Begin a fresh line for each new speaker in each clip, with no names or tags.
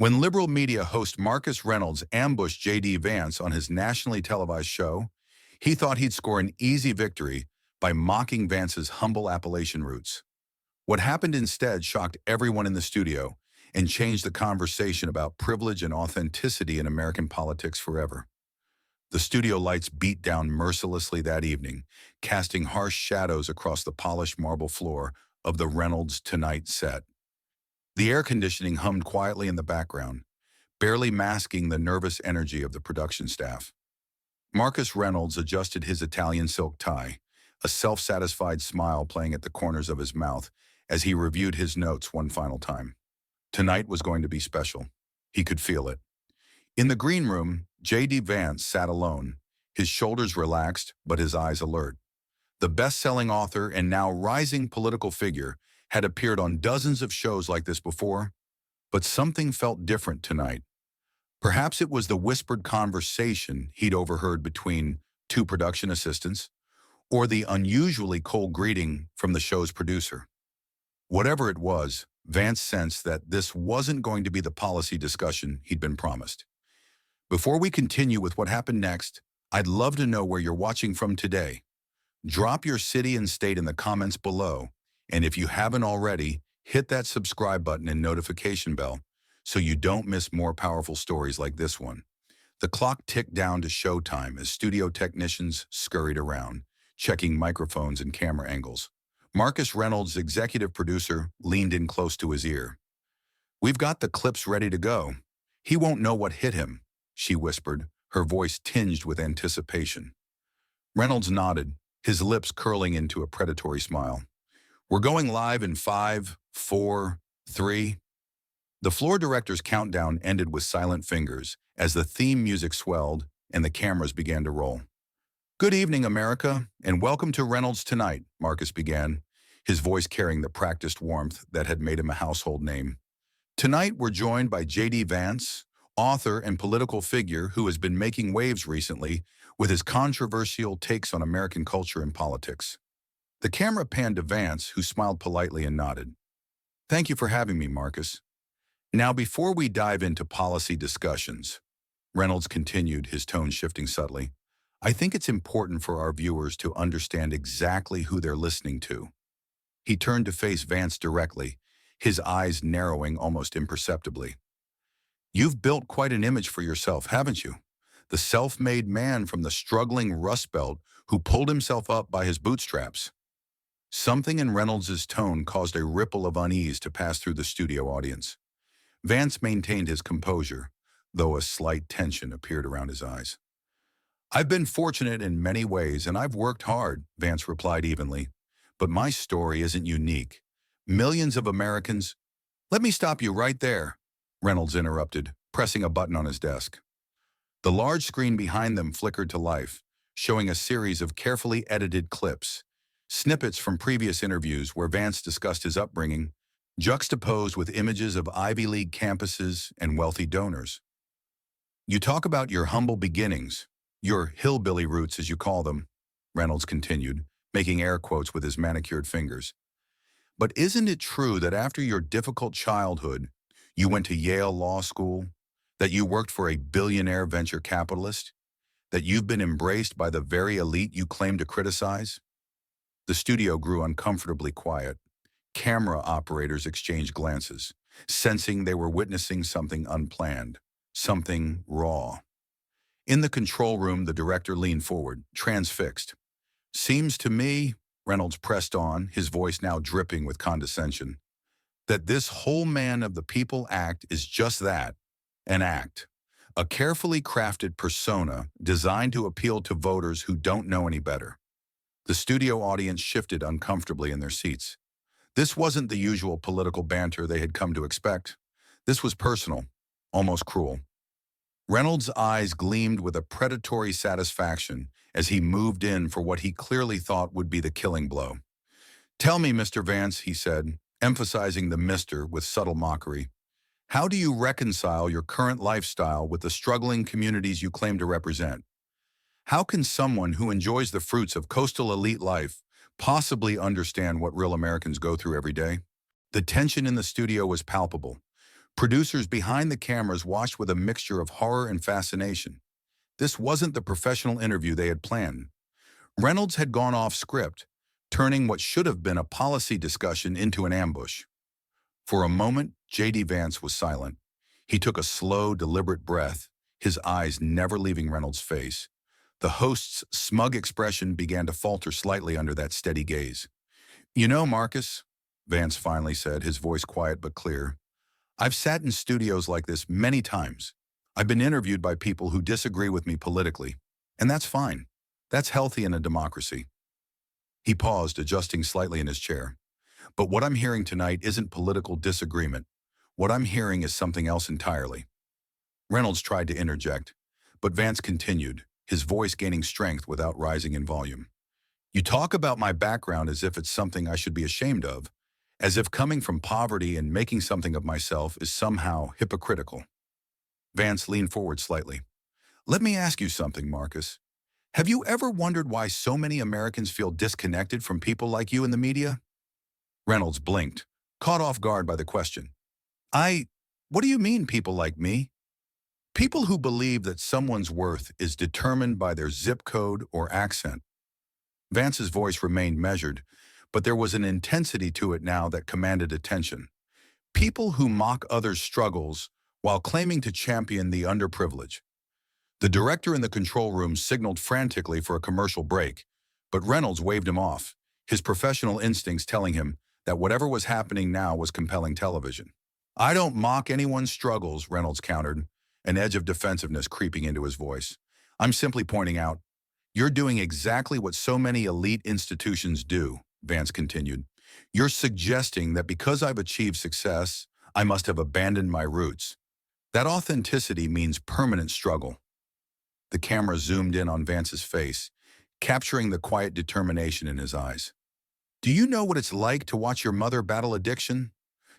When liberal media host Marcus Reynolds ambushed J.D. Vance on his nationally televised show, he thought he'd score an easy victory by mocking Vance's humble Appalachian roots. What happened instead shocked everyone in the studio and changed the conversation about privilege and authenticity in American politics forever. The studio lights beat down mercilessly that evening, casting harsh shadows across the polished marble floor of the Reynolds Tonight set. The air conditioning hummed quietly in the background, barely masking the nervous energy of the production staff. Marcus Reynolds adjusted his Italian silk tie, a self-satisfied smile playing at the corners of his mouth as he reviewed his notes one final time. Tonight was going to be special. He could feel it. In the green room, J.D. Vance sat alone, his shoulders relaxed but his eyes alert. The best-selling author and now rising political figure had appeared on dozens of shows like this before, but something felt different tonight. Perhaps it was the whispered conversation he'd overheard between two production assistants, or the unusually cold greeting from the show's producer. Whatever it was, Vance sensed that this wasn't going to be the policy discussion he'd been promised. Before we continue with what happened next, I'd love to know where you're watching from today. Drop your city and state in the comments below, and if you haven't already, hit that subscribe button and notification bell so you don't miss more powerful stories like this one. The clock ticked down to showtime as studio technicians scurried around, checking microphones and camera angles. Marcus Reynolds, executive producer, leaned in close to his ear. "We've got the clips ready to go. He won't know what hit him," she whispered, her voice tinged with anticipation. Reynolds nodded, his lips curling into a predatory smile. "We're going live in 5, 4, 3. The floor director's countdown ended with silent fingers as the theme music swelled and the cameras began to roll. "Good evening, America, and welcome to Reynolds Tonight," Marcus began, his voice carrying the practiced warmth that had made him a household name. "Tonight we're joined by J.D. Vance, author and political figure who has been making waves recently with his controversial takes on American culture and politics." The camera panned to Vance, who smiled politely and nodded. "Thank you for having me, Marcus. Now, before we dive into policy discussions," Reynolds continued, his tone shifting subtly, "I think it's important for our viewers to understand exactly who they're listening to." He turned to face Vance directly, his eyes narrowing almost imperceptibly. "You've built quite an image for yourself, haven't you? The self-made man from the struggling Rust Belt who pulled himself up by his bootstraps." Something in Reynolds' tone caused a ripple of unease to pass through the studio audience. Vance maintained his composure, though a slight tension appeared around his eyes. "I've been fortunate in many ways, and I've worked hard," Vance replied evenly. "But my story isn't unique. Millions of Americans—" "Let me stop you right there," Reynolds interrupted, pressing a button on his desk. The large screen behind them flickered to life, showing a series of carefully edited clips, snippets from previous interviews where Vance discussed his upbringing, juxtaposed with images of Ivy League campuses and wealthy donors. "You talk about your humble beginnings, your hillbilly roots as you call them," Reynolds continued, making air quotes with his manicured fingers. "But isn't it true that after your difficult childhood, you went to Yale Law School, that you worked for a billionaire venture capitalist, that you've been embraced by the very elite you claim to criticize?" The studio grew uncomfortably quiet. Camera operators exchanged glances, sensing they were witnessing something unplanned, something raw. In the control room, the director leaned forward, transfixed. "Seems to me," Reynolds pressed on, his voice now dripping with condescension, "that this whole man of the people act is just that, an act. A carefully crafted persona designed to appeal to voters who don't know any better." The studio audience shifted uncomfortably in their seats. This wasn't the usual political banter they had come to expect. This was personal, almost cruel. Reynolds' eyes gleamed with a predatory satisfaction as he moved in for what he clearly thought would be the killing blow. "Tell me, Mr. Vance," he said, emphasizing the Mr. with subtle mockery, "how do you reconcile your current lifestyle with the struggling communities you claim to represent? How can someone who enjoys the fruits of coastal elite life possibly understand what real Americans go through every day?" The tension in the studio was palpable. Producers behind the cameras watched with a mixture of horror and fascination. This wasn't the professional interview they had planned. Reynolds had gone off script, turning what should have been a policy discussion into an ambush. For a moment, J.D. Vance was silent. He took a slow, deliberate breath, his eyes never leaving Reynolds' face. The host's smug expression began to falter slightly under that steady gaze. "You know, Marcus," Vance finally said, his voice quiet but clear, "I've sat in studios like this many times. I've been interviewed by people who disagree with me politically, and that's fine. That's healthy in a democracy." He paused, adjusting slightly in his chair. "But what I'm hearing tonight isn't political disagreement. What I'm hearing is something else entirely." Reynolds tried to interject, but Vance continued, his voice gaining strength without rising in volume. "You talk about my background as if it's something I should be ashamed of, as if coming from poverty and making something of myself is somehow hypocritical." Vance leaned forward slightly. "Let me ask you something, Marcus. Have you ever wondered why so many Americans feel disconnected from people like you in the media?" Reynolds blinked, caught off guard by the question. What do you mean, people like me?" "People who believe that someone's worth is determined by their zip code or accent." Vance's voice remained measured, but there was an intensity to it now that commanded attention. "People who mock others' struggles while claiming to champion the underprivileged." The director in the control room signaled frantically for a commercial break, but Reynolds waved him off, his professional instincts telling him that whatever was happening now was compelling television. "I don't mock anyone's struggles," Reynolds countered, an edge of defensiveness creeping into his voice. "I'm simply pointing out, you're doing exactly what so many elite institutions do," Vance continued. "You're suggesting that because I've achieved success, I must have abandoned my roots. That authenticity means permanent struggle." The camera zoomed in on Vance's face, capturing the quiet determination in his eyes. "Do you know what it's like to watch your mother battle addiction?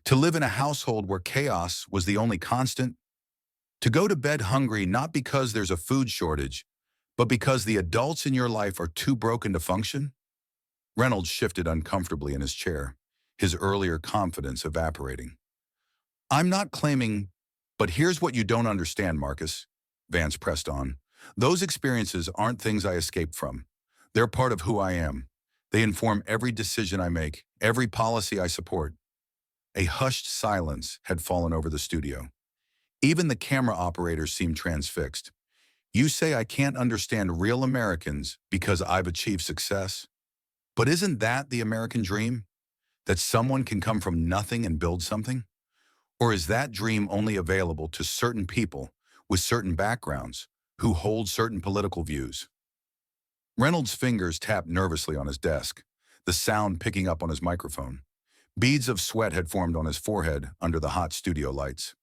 To live in a household where chaos was the only constant? To go to bed hungry not because there's a food shortage, but because the adults in your life are too broken to function?" Reynolds shifted uncomfortably in his chair, his earlier confidence evaporating. "I'm not claiming, but here's what you don't understand, Marcus," Vance pressed on. "Those experiences aren't things I escaped from. They're part of who I am. They inform every decision I make, every policy I support." A hushed silence had fallen over the studio. Even the camera operators seemed transfixed. "You say I can't understand real Americans because I've achieved success? But isn't that the American dream? That someone can come from nothing and build something? Or is that dream only available to certain people with certain backgrounds who hold certain political views?" Reynolds' fingers tapped nervously on his desk, the sound picking up on his microphone. Beads of sweat had formed on his forehead under the hot studio lights.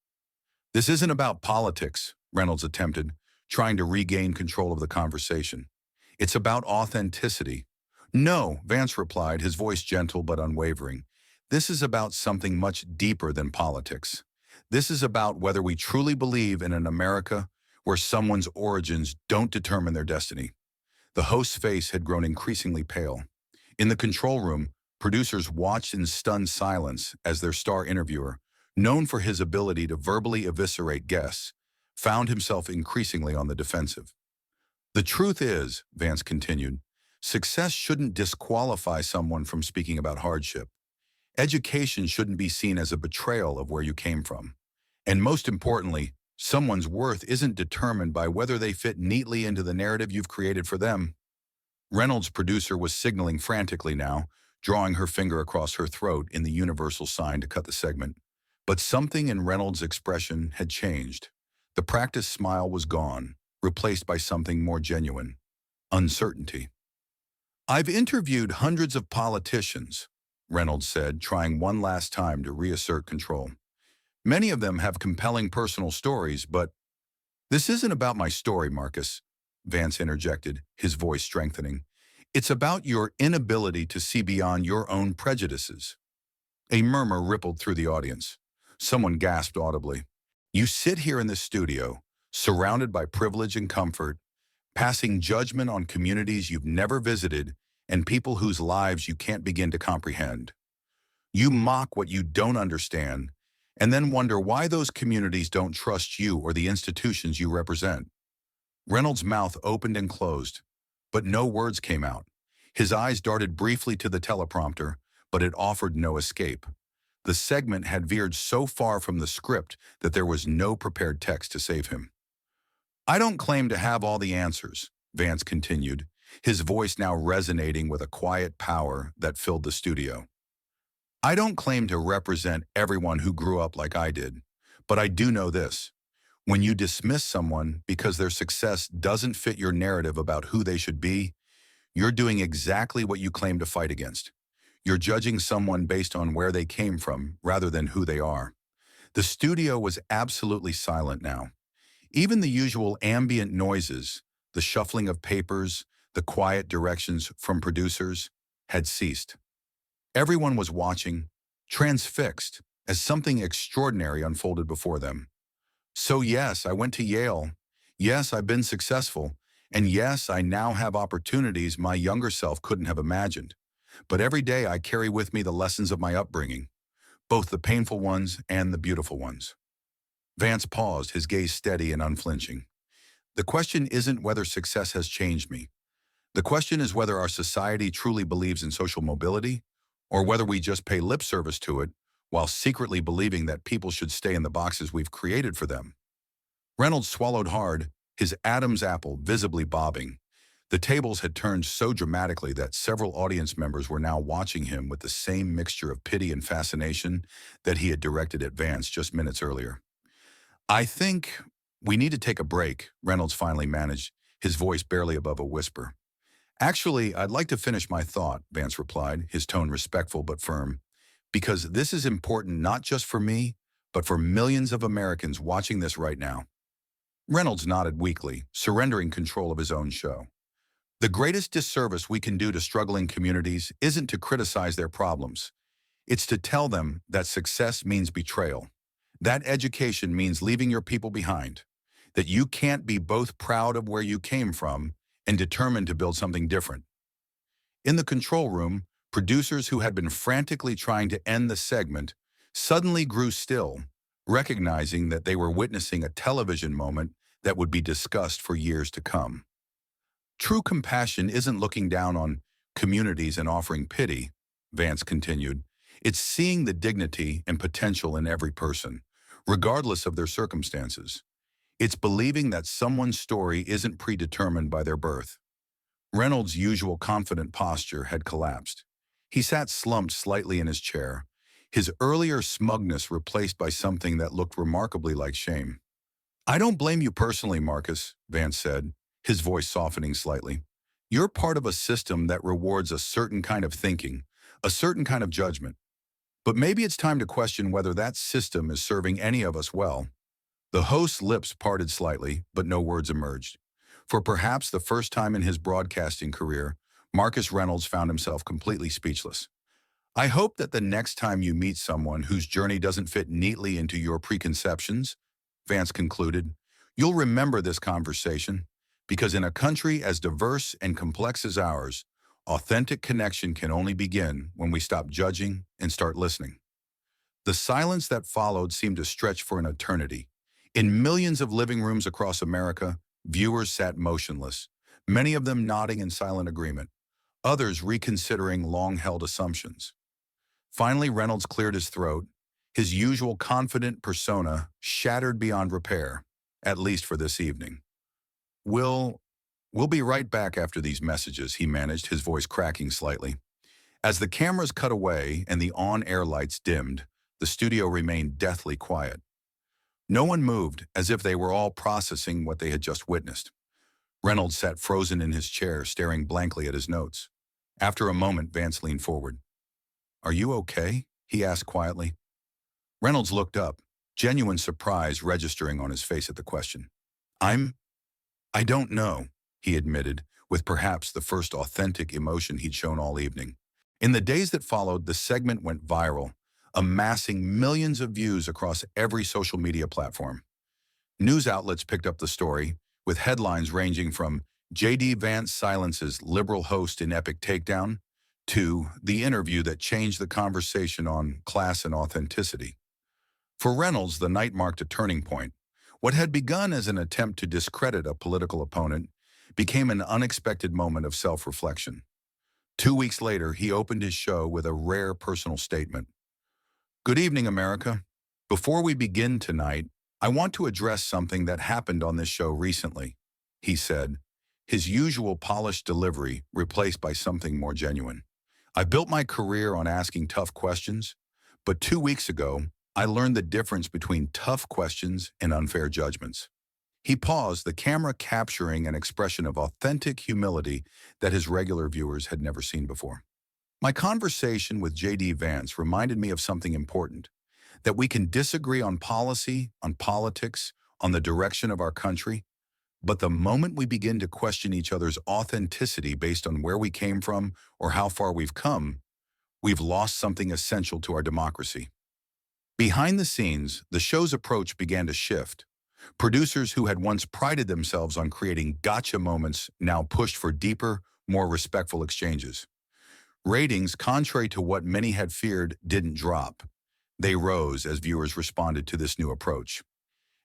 "This isn't about politics," Reynolds attempted, trying to regain control of the conversation. "It's about authenticity." "No," Vance replied, his voice gentle but unwavering. "This is about something much deeper than politics. This is about whether we truly believe in an America where someone's origins don't determine their destiny." The host's face had grown increasingly pale. In the control room, producers watched in stunned silence as their star interviewer, known for his ability to verbally eviscerate guests, found himself increasingly on the defensive. "The truth is," Vance continued, "success shouldn't disqualify someone from speaking about hardship. Education shouldn't be seen as a betrayal of where you came from. And most importantly, someone's worth isn't determined by whether they fit neatly into the narrative you've created for them." Reynolds' producer was signaling frantically now, drawing her finger across her throat in the universal sign to cut the segment. But something in Reynolds' expression had changed. The practiced smile was gone, replaced by something more genuine: uncertainty. "I've interviewed hundreds of politicians," Reynolds said, trying one last time to reassert control. "Many of them have compelling personal stories, but—" "This isn't about my story, Marcus," Vance interjected, his voice strengthening. "It's about your inability to see beyond your own prejudices." A murmur rippled through the audience. Someone gasped audibly. "You sit here in this studio, surrounded by privilege and comfort, passing judgment on communities you've never visited and people whose lives you can't begin to comprehend. You mock what you don't understand, and then wonder why those communities don't trust you or the institutions you represent. Reynolds' mouth opened and closed, but no words came out. His eyes darted briefly to the teleprompter, but it offered no escape. The segment had veered so far from the script that there was no prepared text to save him. I don't claim to have all the answers, Vance continued, his voice now resonating with a quiet power that filled the studio. I don't claim to represent everyone who grew up like I did, but I do know this. When you dismiss someone because their success doesn't fit your narrative about who they should be, you're doing exactly what you claim to fight against. You're judging someone based on where they came from rather than who they are. The studio was absolutely silent now. Even the usual ambient noises, the shuffling of papers, the quiet directions from producers, had ceased. Everyone was watching, transfixed, as something extraordinary unfolded before them. So yes, I went to Yale. Yes, I've been successful. And yes, I now have opportunities my younger self couldn't have imagined. But every day I carry with me the lessons of my upbringing, both the painful ones and the beautiful ones. Vance paused, his gaze steady and unflinching. The question isn't whether success has changed me. The question is whether our society truly believes in social mobility, or whether we just pay lip service to it while secretly believing that people should stay in the boxes we've created for them. Reynolds swallowed hard, his Adam's apple visibly bobbing. The tables had turned so dramatically that several audience members were now watching him with the same mixture of pity and fascination that he had directed at Vance just minutes earlier. I think we need to take a break, Reynolds finally managed, his voice barely above a whisper. Actually, I'd like to finish my thought, Vance replied, his tone respectful but firm, because this is important not just for me, but for millions of Americans watching this right now. Reynolds nodded weakly, surrendering control of his own show. The greatest disservice we can do to struggling communities isn't to criticize their problems. It's to tell them that success means betrayal. That education means leaving your people behind. That you can't be both proud of where you came from and determined to build something different. In the control room, producers who had been frantically trying to end the segment suddenly grew still, recognizing that they were witnessing a television moment that would be discussed for years to come. True compassion isn't looking down on communities and offering pity, Vance continued. It's seeing the dignity and potential in every person, regardless of their circumstances. It's believing that someone's story isn't predetermined by their birth. Reynolds' usual confident posture had collapsed. He sat slumped slightly in his chair, his earlier smugness replaced by something that looked remarkably like shame. I don't blame you personally, Marcus, Vance said, his voice softening slightly. You're part of a system that rewards a certain kind of thinking, a certain kind of judgment. But maybe it's time to question whether that system is serving any of us well. The host's lips parted slightly, but no words emerged. For perhaps the first time in his broadcasting career, Marcus Reynolds found himself completely speechless. I hope that the next time you meet someone whose journey doesn't fit neatly into your preconceptions, Vance concluded, you'll remember this conversation, because in a country as diverse and complex as ours, authentic connection can only begin when we stop judging and start listening. The silence that followed seemed to stretch for an eternity. In millions of living rooms across America, viewers sat motionless, many of them nodding in silent agreement, others reconsidering long-held assumptions. Finally, Reynolds cleared his throat, his usual confident persona shattered beyond repair, at least for this evening. We'll be right back after these messages, he managed, his voice cracking slightly. As the cameras cut away and the on-air lights dimmed, the studio remained deathly quiet. No one moved, as if they were all processing what they had just witnessed. Reynolds sat frozen in his chair, staring blankly at his notes. After a moment, Vance leaned forward. Are you okay? He asked quietly. Reynolds looked up, genuine surprise registering on his face at the question. I don't know, he admitted, with perhaps the first authentic emotion he'd shown all evening. In the days that followed, the segment went viral, amassing millions of views across every social media platform. News outlets picked up the story, with headlines ranging from J.D. Vance silences liberal host in epic takedown to the interview that changed the conversation on class and authenticity. For Reynolds, the night marked a turning point. What had begun as an attempt to discredit a political opponent became an unexpected moment of self-reflection. 2 weeks later, he opened his show with a rare personal statement. "Good evening, America. Before we begin tonight, I want to address something that happened on this show recently," he said, his usual polished delivery replaced by something more genuine. "I built my career on asking tough questions, but 2 weeks ago, I learned the difference between tough questions and unfair judgments." He paused, the camera capturing an expression of authentic humility that his regular viewers had never seen before. My conversation with J.D. Vance reminded me of something important, that we can disagree on policy, on politics, on the direction of our country, but the moment we begin to question each other's authenticity based on where we came from or how far we've come, we've lost something essential to our democracy. Behind the scenes, the show's approach began to shift. Producers who had once prided themselves on creating gotcha moments now pushed for deeper, more respectful exchanges. Ratings, contrary to what many had feared, didn't drop. They rose as viewers responded to this new approach.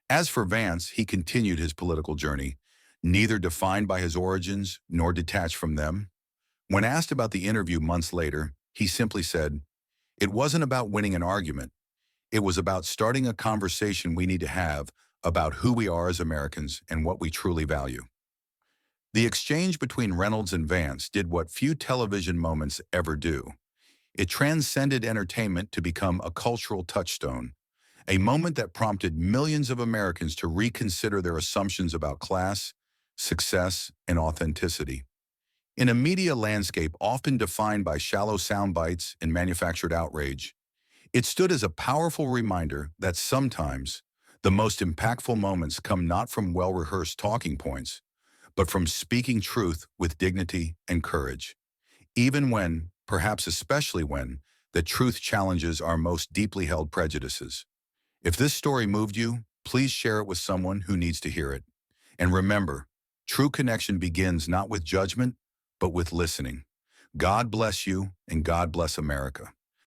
As for Vance, he continued his political journey, neither defined by his origins nor detached from them. When asked about the interview months later, he simply said, "It wasn't about winning an argument. It was about starting a conversation we need to have about who we are as Americans and what we truly value." The exchange between Reynolds and Vance did what few television moments ever do. It transcended entertainment to become a cultural touchstone, a moment that prompted millions of Americans to reconsider their assumptions about class, success, and authenticity. In a media landscape often defined by shallow sound bites and manufactured outrage, it stood as a powerful reminder that sometimes the most impactful moments come not from well-rehearsed talking points, but from speaking truth with dignity and courage, even when, perhaps especially when, the truth challenges our most deeply held prejudices. If this story moved you, please share it with someone who needs to hear it. And remember, true connection begins not with judgment, but with listening. God bless you, and God bless America.